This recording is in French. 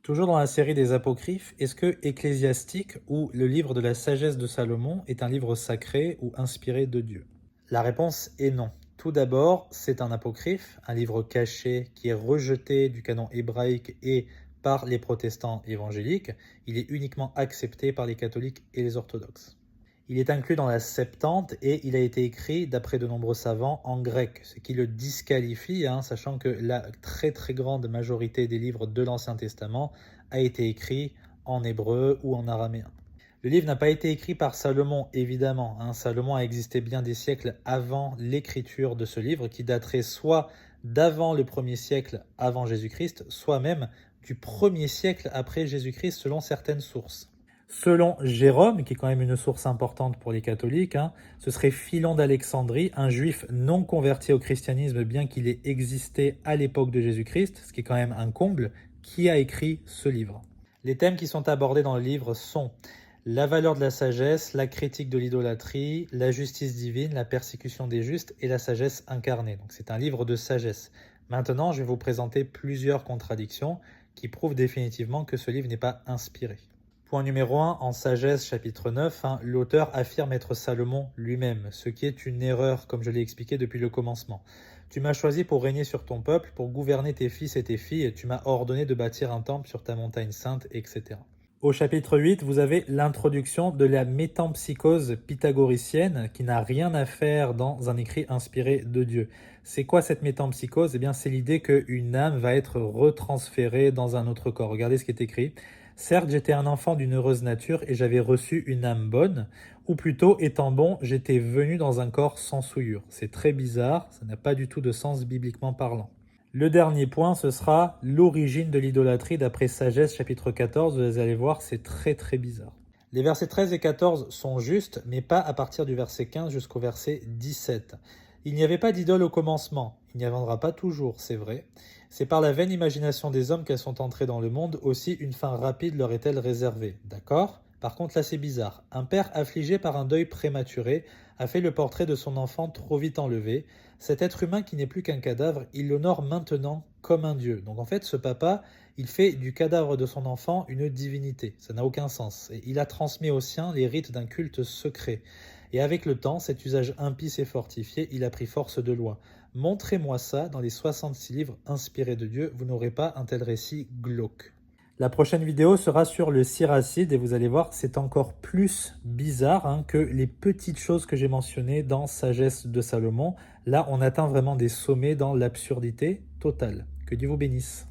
Toujours dans la série des apocryphes, est-ce que Ecclésiastique ou le livre de la sagesse de Salomon est un livre sacré ou inspiré de Dieu? La réponse est non. Tout d'abord, c'est un apocryphe, un livre caché qui est rejeté du canon hébraïque et par les protestants évangéliques. Il est uniquement accepté par les catholiques et les orthodoxes. Il est inclus dans la Septante et il a été écrit, d'après de nombreux savants, en grec, ce qui le disqualifie, sachant que la très très grande majorité des livres de l'Ancien Testament a été écrit en hébreu ou en araméen. Le livre n'a pas été écrit par Salomon, évidemment. Salomon a existé bien des siècles avant l'écriture de ce livre, qui daterait soit d'avant le 1er siècle avant Jésus-Christ, soit même du 1er siècle après Jésus-Christ, selon certaines sources. Selon Jérôme, qui est quand même une source importante pour les catholiques, ce serait Philon d'Alexandrie, un juif non converti au christianisme, bien qu'il ait existé à l'époque de Jésus-Christ, ce qui est quand même un comble, qui a écrit ce livre. Les thèmes qui sont abordés dans le livre sont la valeur de la sagesse, la critique de l'idolâtrie, la justice divine, la persécution des justes et la sagesse incarnée. Donc c'est un livre de sagesse. Maintenant, je vais vous présenter plusieurs contradictions qui prouvent définitivement que ce livre n'est pas inspiré. Point numéro 1, en Sagesse, chapitre 9, l'auteur affirme être Salomon lui-même, ce qui est une erreur, comme je l'ai expliqué depuis le commencement. Tu m'as choisi pour régner sur ton peuple, pour gouverner tes fils et tes filles, et tu m'as ordonné de bâtir un temple sur ta montagne sainte, etc. Au chapitre 8, vous avez l'introduction de la métempsychose pythagoricienne qui n'a rien à faire dans un écrit inspiré de Dieu. C'est quoi cette métempsychose? Eh bien, c'est l'idée qu'une âme va être retransférée dans un autre corps. Regardez ce qui est écrit. Certes, j'étais un enfant d'une heureuse nature et j'avais reçu une âme bonne, ou plutôt, étant bon, j'étais venu dans un corps sans souillure. C'est très bizarre, ça n'a pas du tout de sens bibliquement parlant. Le dernier point, ce sera l'origine de l'idolâtrie d'après Sagesse, chapitre 14. Vous allez voir, c'est très très bizarre. Les versets 13 et 14 sont justes, mais pas à partir du verset 15 jusqu'au verset 17. Il n'y avait pas d'idole au commencement, il n'y en aura pas toujours, c'est vrai. C'est par la vaine imagination des hommes qu'elles sont entrées dans le monde, aussi une fin rapide leur est-elle réservée. D'accord? Par contre, là c'est bizarre. Un père affligé par un deuil prématuré a fait le portrait de son enfant trop vite enlevé. Cet être humain qui n'est plus qu'un cadavre, il l'honore maintenant comme un dieu. Donc en fait, ce papa, il fait du cadavre de son enfant une divinité. Ça n'a aucun sens. Et il a transmis aux siens les rites d'un culte secret. Et avec le temps, cet usage impie s'est fortifié, il a pris force de loi. Montrez-moi ça dans les 66 livres inspirés de Dieu, vous n'aurez pas un tel récit glauque. La prochaine vidéo sera sur le siracide et vous allez voir, c'est encore plus bizarre que les petites choses que j'ai mentionnées dans Sagesse de Salomon. Là, on atteint vraiment des sommets dans l'absurdité totale. Que Dieu vous bénisse.